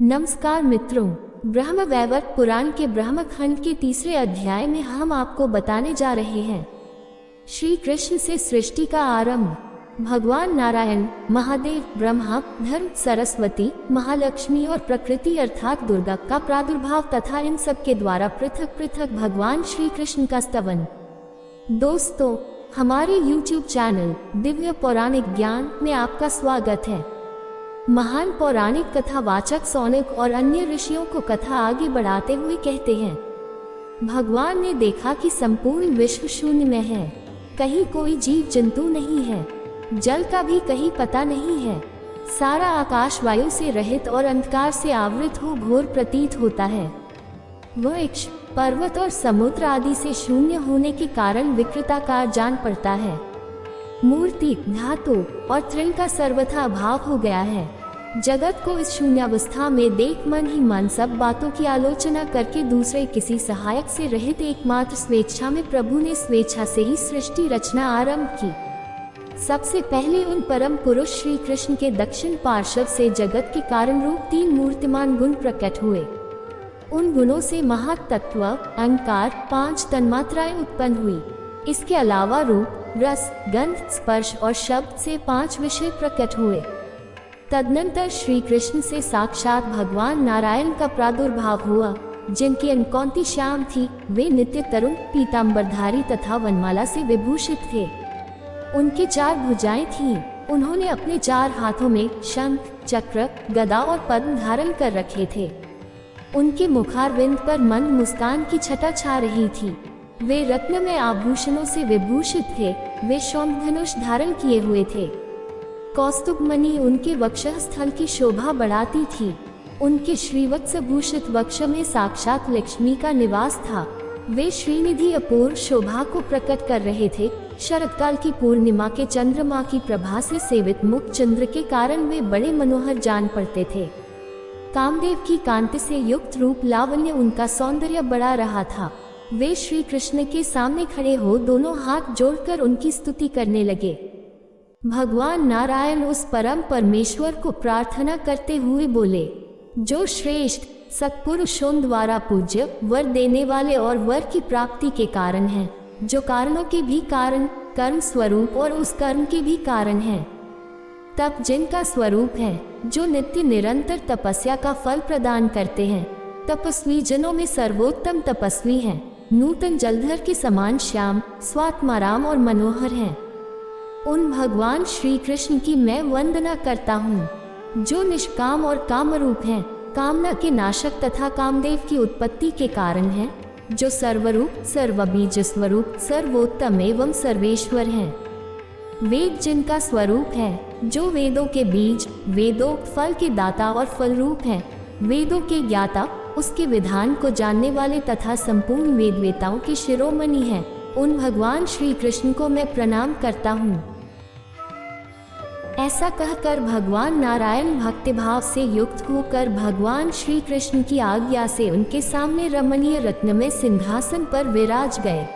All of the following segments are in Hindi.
नमस्कार मित्रों, ब्रह्म वैवर्त पुराण के ब्रह्म खंड के तीसरे अध्याय में हम आपको बताने जा रहे हैं श्री कृष्ण से सृष्टि का आरंभ। भगवान नारायण, महादेव, ब्रह्मा, धर्म, सरस्वती, महालक्ष्मी और प्रकृति अर्थात दुर्गा का प्रादुर्भाव तथा इन सब के द्वारा पृथक पृथक भगवान श्री कृष्ण का स्तवन। दोस्तों, हमारे YouTube चैनल दिव्य पौराणिक ज्ञान में आपका स्वागत है। महान पौराणिक कथावाचक सौनक और अन्य ऋषियों को कथा आगे बढ़ाते हुए कहते हैं, भगवान ने देखा कि संपूर्ण विश्व शून्य में है, कहीं कोई जीव जंतु नहीं है, जल का भी कहीं पता नहीं है। सारा आकाश वायु से रहित और अंधकार से आवृत हो घोर प्रतीत होता है। वृक्ष, पर्वत और समुद्र आदि से शून्य होने के कारण विकृताकार जान पड़ता है। मूर्ति, धातु और तृण का सर्वथा अभाव हो गया है। जगत को इस शून्यावस्था में देख मन ही मन सब बातों की आलोचना करके दूसरे किसी सहायक से रहित एकमात्र स्वेच्छा में प्रभु ने स्वेच्छा से ही सृष्टि रचना आरंभ की। सबसे पहले उन परम पुरुष श्री कृष्ण के दक्षिण पार्श्व से जगत के कारण रूप 3 मूर्तिमान गुण प्रकट हुए। उन गुणों से महातत्व, अहंकार, 5 तन्मात्राएं उत्पन्न हुई। इसके अलावा रूप, रस, गंध, स्पर्श और शब्द से 5 विषय प्रकट हुए। तदनंतर श्री कृष्ण से साक्षात भगवान नारायण का प्रादुर्भाव हुआ, जिनकी अनकौंती श्याम थी। वे नित्य तरुण, पीतांबरधारी तथा वनमाला से विभूषित थे। उनकी 4 भुजाएं थीं। उन्होंने अपने 4 हाथों में शंख, चक्र, गदा और पद्म धारण कर रखे थे। उनके मुखारविंद पर मंद मुस्कान की छटा छा रही थी। वे रत्नमय आभूषणों से विभूषित थे। वे शौंधनुष धारण किए हुए थे। कौस्तुभ मणि उनके वक्षस्थल की शोभा बढ़ाती थी। उनके श्रीवत्स भूषित वक्ष में साक्षात लक्ष्मी का निवास था। वे श्रीनिधि अपूर्व शोभा को प्रकट कर रहे थे। शरतकाल की पूर्णिमा के चंद्रमा की प्रभा से सेवित मुख चंद्र के कारण वे बड़े मनोहर जान पड़ते थे। कामदेव की कांति से युक्त रूप लावण्य उनका सौंदर्य बढ़ा रहा था। वे श्री कृष्ण के सामने खड़े हो दोनों हाथ जोड़कर उनकी स्तुति करने लगे। भगवान नारायण उस परम परमेश्वर को प्रार्थना करते हुए बोले, जो श्रेष्ठ सत्पुरुषों द्वारा पूज्य, वर देने वाले और वर की प्राप्ति के कारण हैं, जो कारणों के भी कारण, कर्म स्वरूप और उस कर्म के भी कारण हैं। तप जिनका स्वरूप है, जो नित्य निरंतर तपस्या का फल प्रदान करते हैं। तपस्वी जनों में सर्वोत्तम तपस्वी हैं। नूतन जलधर के समान श्याम, स्वात्माराम और मनोहर हैं। उन भगवान श्री कृष्ण की मैं वंदना करता हूँ, जो निष्काम और कामरूप हैं, कामना के नाशक तथा कामदेव की उत्पत्ति के कारण हैं, जो सर्वरूप, सर्वबीज स्वरूप, सर्वोत्तम एवं सर्वेश्वर हैं। वेद जिनका स्वरूप है, जो वेदों के बीज, वेदों फल के दाता और फल रूप हैं। वेदों के ज्ञाता, उसके विधान को जानने वाले तथा संपूर्ण वेदवेताओं के शिरोमणि हैं। उन भगवान श्री कृष्ण को मैं प्रणाम करता हूँ। ऐसा कहकर भगवान नारायण भक्तिभाव से युक्त होकर भगवान श्री कृष्ण की आज्ञा से उनके सामने रमणीय रत्नमय सिंहासन पर विराज गए।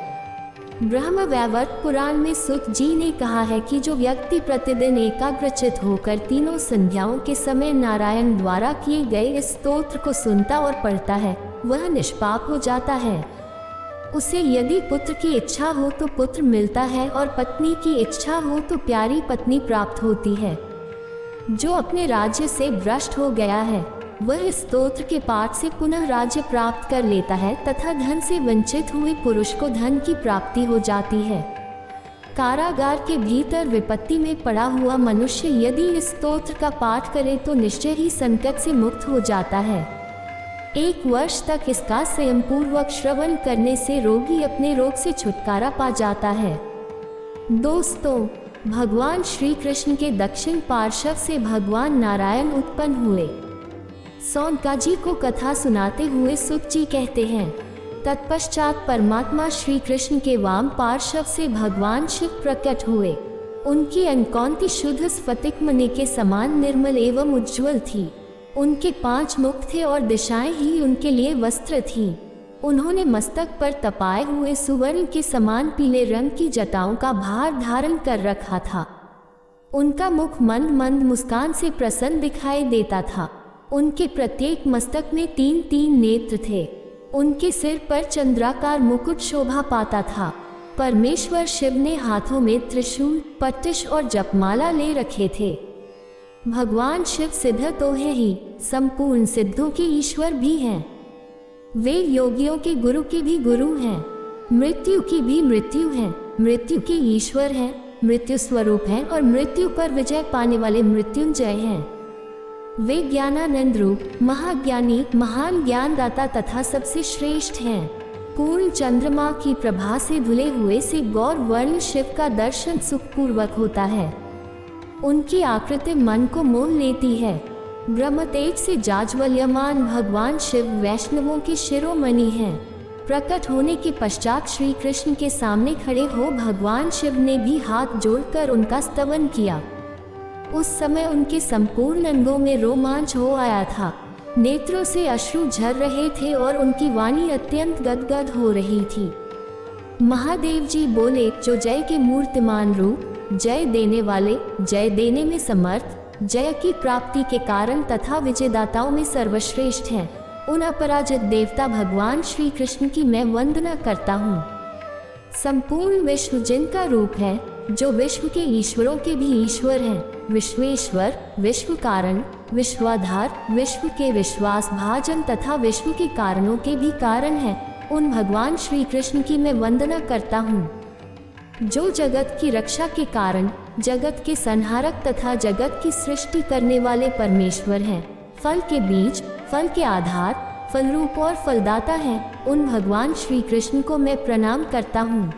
ब्रह्म वैवर्त पुराण में सुत जी ने कहा है कि जो व्यक्ति प्रतिदिन एकाग्रचित होकर तीनों संध्याओं के समय नारायण द्वारा किए गए इस स्तोत्र को सुनता और पढ़ता है, वह निष्पाप हो जाता है। उसे यदि पुत्र की इच्छा हो तो पुत्र मिलता है और पत्नी की इच्छा हो तो प्यारी पत्नी प्राप्त होती है। जो अपने राज्य से भ्रष्ट हो गया है, वह इस स्तोत्र के पाठ से पुनः राज्य प्राप्त कर लेता है तथा धन से वंचित हुए पुरुष को धन की प्राप्ति हो जाती है। कारागार के भीतर विपत्ति में पड़ा हुआ मनुष्य यदि इस स्तोत्र का पाठ करे तो निश्चय ही संकट से मुक्त हो जाता है। 1 वर्ष तक इसका संयमपूर्वक श्रवण करने से रोगी अपने रोग से छुटकारा पा जाता है। दोस्तों, भगवान श्री कृष्ण के दक्षिण पार्श्व से भगवान नारायण उत्पन्न हुए। सौनकाजी को कथा सुनाते हुए सुत जी कहते हैं, तत्पश्चात परमात्मा श्री कृष्ण के वाम पार्श्व से भगवान शिव प्रकट हुए। उनकी अनकौंती शुद्ध स्फटिक मणि के समान निर्मल एवं उज्ज्वल थी। उनके 5 मुख थे और दिशाएं ही उनके लिए वस्त्र थीं। उन्होंने मस्तक पर तपाए हुए सुवर्ण के समान पीले रंग की जटाओं का भार धारण कर रखा था। उनका मुख मंद मंद मुस्कान से प्रसन्न दिखाई देता था। उनके प्रत्येक मस्तक में 3-3 नेत्र थे। उनके सिर पर चंद्राकार मुकुट शोभा पाता था। परमेश्वर शिव ने हाथों में त्रिशूल, पट्टिश और जपमाला ले रखे थे। भगवान शिव सिद्ध तो है ही, संपूर्ण सिद्धों के ईश्वर भी हैं। वे योगियों के गुरु के भी गुरु हैं, मृत्यु की भी मृत्यु हैं, मृत्यु के ईश्वर हैं, मृत्यु स्वरूप हैं और मृत्यु पर विजय पाने वाले मृत्युंजय हैं। वे ज्ञानानंद रूप, महाज्ञानी, महान ज्ञानदाता तथा सबसे श्रेष्ठ हैं। पूर्ण चंद्रमा की प्रभा से धुले हुए से गौर वर्ण शिव का दर्शन सुखपूर्वक होता है। उनकी आकृति मन को मोह लेती है। ब्रह्मतेज से जाज्वल्यमान भगवान शिव वैष्णवों के शिरोमणि हैं। प्रकट होने के पश्चात श्री कृष्ण के सामने खड़े हो भगवान शिव ने भी हाथ जोड़कर उनका स्तवन किया। उस समय उनके संपूर्ण अंगों में रोमांच हो आया था। नेत्रों से अश्रु झर रहे थे और उनकी वाणी अत्यंत गदगद हो रही थी। महादेव जी बोले, जो जय के मूर्तिमान रूप, जय देने वाले, जय देने में समर्थ, जय की प्राप्ति के कारण तथा विजयदाताओं में सर्वश्रेष्ठ हैं, उन अपराजित देवता भगवान श्री कृष्ण की मैं वंदना करता हूँ। संपूर्ण विश्व जिनका रूप है, जो विश्व के ईश्वरों के भी ईश्वर हैं, विश्वेश्वर, विश्व कारण, विश्वाधार, विश्व के विश्वास भाजन तथा विश्व के कारणों के भी कारण हैं, उन भगवान श्री कृष्ण की मैं वंदना करता हूँ। जो जगत की रक्षा के कारण, जगत के संहारक तथा जगत की सृष्टि करने वाले परमेश्वर हैं, फल के बीज, फल के आधार, फल रूप और फलदाता हैं, उन भगवान श्री कृष्ण को मैं प्रणाम करता हूँ।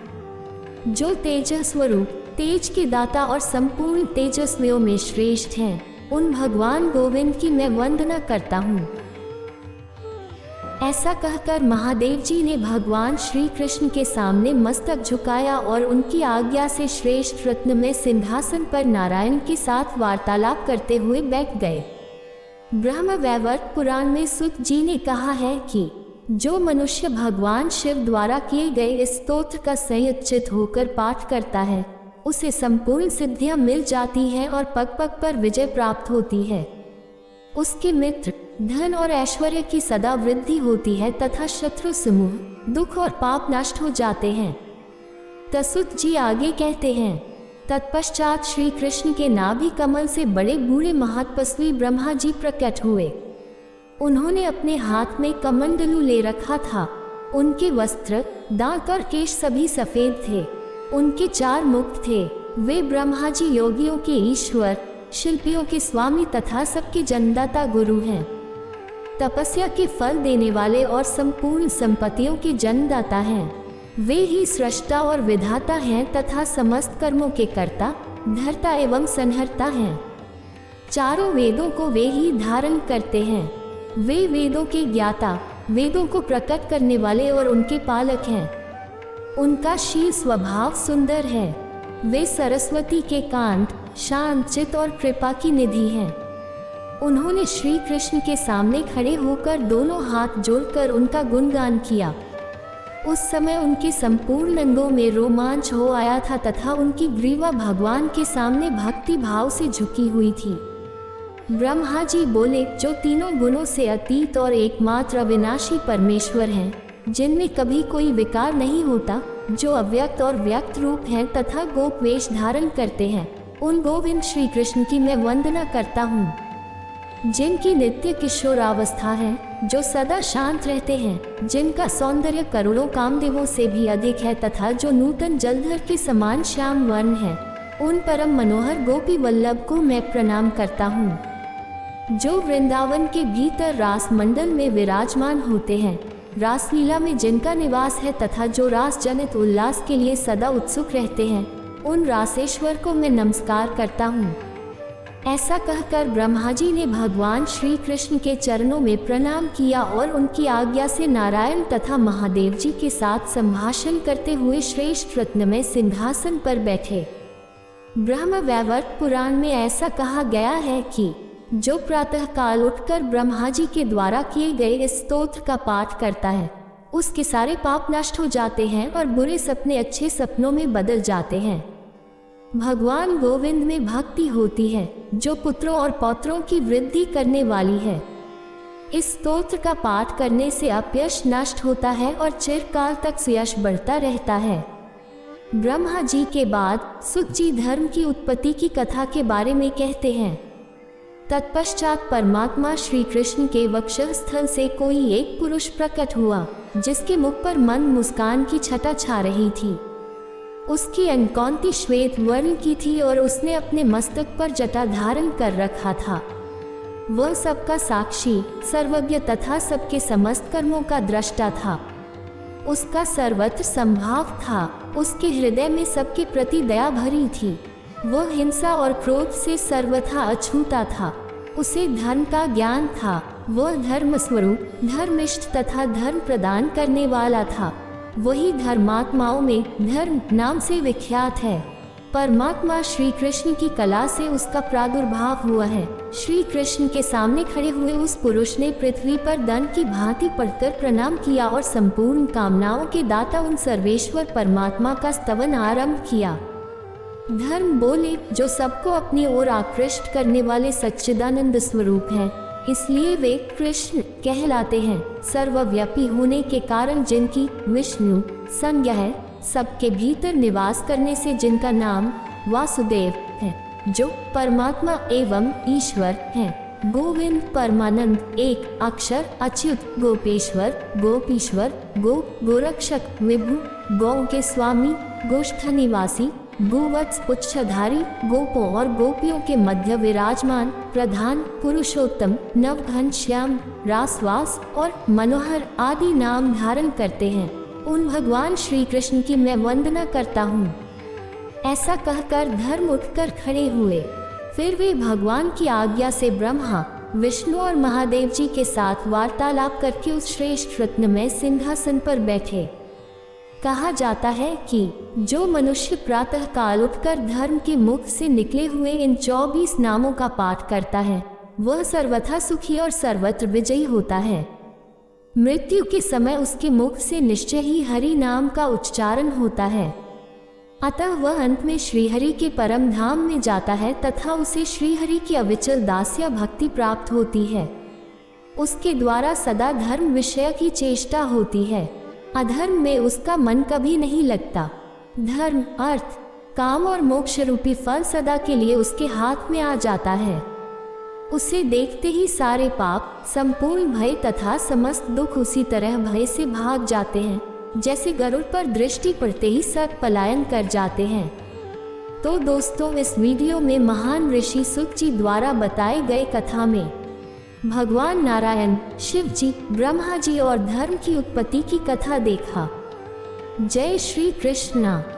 जो तेजः स्वरूप, तेज के दाता और संपूर्ण तेजस्वियों में श्रेष्ठ हैं, उन भगवान गोविंद की मैं वंदना करता हूँ। ऐसा कहकर महादेव जी ने भगवान श्री कृष्ण के सामने मस्तक झुकाया और उनकी आज्ञा से श्रेष्ठ रत्न में सिंहासन पर नारायण के साथ वार्तालाप करते हुए बैठ गए। ब्रह्म वैवर्त पुराण में सुत जी ने कहा है कि जो मनुष्य भगवान शिव द्वारा किए गए इस स्तोत्र का संयत होकर पाठ करता है, उसे संपूर्ण सिद्धियां मिल जाती हैं और पग पग पर विजय प्राप्त होती है। उसके मित्र, धन और ऐश्वर्य की सदा वृद्धि होती है तथा शत्रु समूह, दुख और पाप नष्ट हो जाते हैं। तसुत जी आगे कहते हैं, तत्पश्चात श्री कृष्ण के नाभि कमल से बड़े बूढ़े महातपस्वी ब्रह्मा जी प्रकट हुए। उन्होंने अपने हाथ में कमंडलू ले रखा था। उनके वस्त्र, दांत और केश सभी सफेद थे। उनके 4 मुख थे। वे ब्रह्मा जी योगियों के ईश्वर, शिल्पियों के स्वामी तथा सबके जन्मदाता गुरु हैं। तपस्या के फल देने वाले और संपूर्ण संपत्तियों के जन्मदाता हैं। वे ही सृष्टा और विधाता हैं तथा समस्त कर्मों के कर्ता, धर्ता एवं संहर्ता हैं। चारों वेदों को वे ही धारण करते हैं। वे वेदों के ज्ञाता, वेदों को प्रकट करने वाले और उनके पालक हैं। उनका शील स्वभाव सुंदर है। वे सरस्वती के कांत, शांत चित और कृपा की निधि हैं। उन्होंने श्री कृष्ण के सामने खड़े होकर दोनों हाथ जोड़कर उनका गुणगान किया। उस समय उनके संपूर्ण अंगों में रोमांच हो आया था तथा उनकी ग्रीवा भगवान के सामने भक्ति भाव से झुकी हुई थी। ब्रह्मा जी बोले, जो तीनों गुणों से अतीत और एकमात्र अविनाशी परमेश्वर हैं, जिनमें कभी कोई विकार नहीं होता, जो अव्यक्त और व्यक्त रूप हैं तथा गोप वेश धारण करते हैं, उन गोविंद श्री कृष्ण की मैं वंदना करता हूँ। जिनकी नित्य किशोरावस्था है, जो सदा शांत रहते हैं, जिनका सौंदर्य करोड़ों कामदेवों से भी अधिक है तथा जो नूतन जलधर के समान श्याम वर्ण है, उन परम मनोहर गोपी वल्लभ को मैं प्रणाम करता हूँ। जो वृंदावन के भीतर रास मंडल में विराजमान होते हैं, रासलीला में जिनका निवास है तथा जो रास जनित उल्लास के लिए सदा उत्सुक रहते हैं, उन रासेश्वर को मैं नमस्कार करता हूँ। ऐसा कहकर ब्रह्मा जी ने भगवान श्री कृष्ण के चरणों में प्रणाम किया और उनकी आज्ञा से नारायण तथा महादेव जी के साथ संभाषण करते हुए श्रेष्ठ रत्नमय सिंहासन पर बैठे। ब्रह्म वैवर्त पुराण में ऐसा कहा गया है कि जो प्रातः काल उठकर ब्रह्मा जी के द्वारा किए गए इस स्तोत्र का पाठ करता है, उसके सारे पाप नष्ट हो जाते हैं और बुरे सपने अच्छे सपनों में बदल जाते हैं। भगवान गोविंद में भक्ति होती है, जो पुत्रों और पौत्रों की वृद्धि करने वाली है। इस स्तोत्र का पाठ करने से अपयश नष्ट होता है और चिरकाल तक यश बढ़ता रहता है। ब्रह्मा जी के बाद सुत जी धर्म की उत्पत्ति की कथा के बारे में कहते हैं। तत्पश्चात परमात्मा श्री कृष्ण के वक्षस्थल से कोई एक पुरुष प्रकट हुआ, जिसके मुख पर मंद मुस्कान की छटा छा रही थी। उसकी अंकौंती श्वेत वर्ण की थी और उसने अपने मस्तक पर जटा धारण कर रखा था। वह सबका साक्षी, सर्वज्ञ तथा सबके समस्त कर्मों का दृष्टा था। उसका सर्वत्र संभाव था। उसके हृदय में सबके प्रति दया भरी थी। वह हिंसा और क्रोध से सर्वथा अछूता था। उसे धर्म का ज्ञान था। वह धर्म स्वरूप, धर्मिष्ठ तथा धर्म प्रदान करने वाला था। वही धर्मात्माओं में धर्म नाम से विख्यात है। परमात्मा श्री कृष्ण की कला से उसका प्रादुर्भाव हुआ है। श्री कृष्ण के सामने खड़े हुए उस पुरुष ने पृथ्वी पर दंड की भांति पड़कर प्रणाम किया और संपूर्ण कामनाओं के दाता उन सर्वेश्वर परमात्मा का स्तवन आरंभ किया। धर्म बोले, जो सबको अपनी ओर आकृष्ट करने वाले सच्चिदानंद स्वरूप हैं, इसलिए वे कृष्ण कहलाते हैं। सर्वव्यापी होने के कारण जिनकी विष्णु संज्ञा है, सबके भीतर निवास करने से जिनका नाम वासुदेव है, जो परमात्मा एवं ईश्वर हैं। गोविंद परमानंद, एक अक्षर, अच्युत, गोपेश्वर, गोपीश्वर, गोरक्षक, विभु, गौ के स्वामी, गोष्ठ निवासी, गोवत्स, पुच्छधारी, गोपों और गोपियों के मध्य विराजमान, प्रधान, पुरुषोत्तम, नवघन, श्याम, रासवास और मनोहर आदि नाम धारण करते हैं। उन भगवान श्री कृष्ण की मैं वंदना करता हूँ। ऐसा कहकर धर्म उठकर खड़े हुए। फिर वे भगवान की आज्ञा से ब्रह्मा, विष्णु और महादेव जी के साथ वार्तालाप करके उस श्रेष्ठ रत्नमय सिंहासन पर बैठे। कहा जाता है कि जो मनुष्य प्रातः काल उठकर धर्म के मुख से निकले हुए इन 24 नामों का पाठ करता है, वह सर्वथा सुखी और सर्वत्र विजयी होता है। मृत्यु के समय उसके मुख से निश्चय ही हरि नाम का उच्चारण होता है। अतः वह अंत में श्रीहरि के परम धाम में जाता है तथा उसे श्रीहरि की अविचल दास्य भक्ति प्राप्त होती है। उसके द्वारा सदा धर्म विषय की चेष्टा होती है। अधर्म में उसका मन कभी नहीं लगता। धर्म, अर्थ, काम और मोक्ष रूपी फल सदा के लिए उसके हाथ में आ जाता है। उसे देखते ही सारे पाप, संपूर्ण भय तथा समस्त दुख उसी तरह भय से भाग जाते हैं, जैसे गरुड़ पर दृष्टि पड़ते ही सर्प पलायन कर जाते हैं। तो दोस्तों, इस वीडियो में महान ऋषि सुत जी द्वारा बताए गए कथा में भगवान नारायण, शिव जी, ब्रह्मा जी और धर्म की उत्पत्ति की कथा देखा। जय श्री कृष्ण।